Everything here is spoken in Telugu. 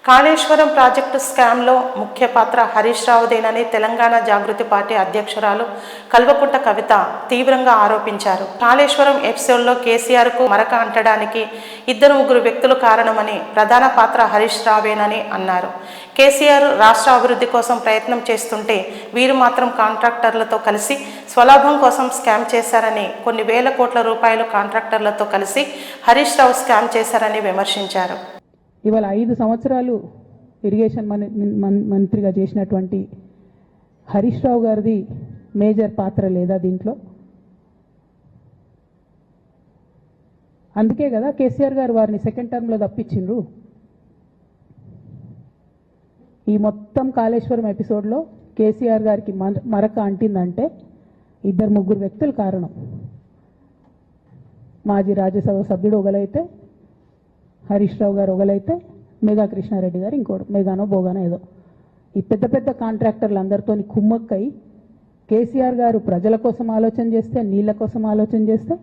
కాళేశ్వరం ప్రాజెక్టు స్కామ్లో ముఖ్య పాత్ర హరీష్ రావుదేనని తెలంగాణ జాగృతి పార్టీ అధ్యక్షురాలు కల్వకుంట్ల కవిత తీవ్రంగా ఆరోపించారు. కాళేశ్వరం ఎపిసోడ్లో కేసీఆర్కు మరక అంటడానికి 2-3 వ్యక్తులు కారణమని, ప్రధాన పాత్ర హరీష్ రావేనని అన్నారు. కేసీఆర్ రాష్ట్ర అభివృద్ధి కోసం ప్రయత్నం చేస్తుంటే వీరు మాత్రం కాంట్రాక్టర్లతో కలిసి స్వలాభం కోసం స్కామ్ చేశారని, కొన్ని వేల కోట్ల రూపాయలు కాంట్రాక్టర్లతో కలిసి హరీష్ రావు స్కామ్ చేశారని విమర్శించారు. ఇవాళ 5 సంవత్సరాలు ఇరిగేషన్ మంత్రిగా చేసినటువంటి హరీష్ రావు గారిది మేజర్ పాత్ర లేదా దీంట్లో? అందుకే కదా కేసీఆర్ గారు వారిని సెకండ్ టర్మ్లో తప్పించిండ్రు. ఈ మొత్తం కాళేశ్వరం ఎపిసోడ్లో కేసీఆర్ గారికి మరక అంటిందంటే 2-3 వ్యక్తులు కారణం. మాజీ రాజ్యసభ సభ్యుడు ఒకలైతే, హరీష్ రావు గారు ఒకలైతే, మేఘా కృష్ణారెడ్డి గారు ఇంకోడు, మేఘానో బోగానో ఏదో. ఈ పెద్ద పెద్ద కాంట్రాక్టర్లు అందరితో కుమ్మక్కై కేసీఆర్ గారు ప్రజల కోసం ఆలోచన చేస్తే, నీళ్ల కోసం ఆలోచన చేస్తే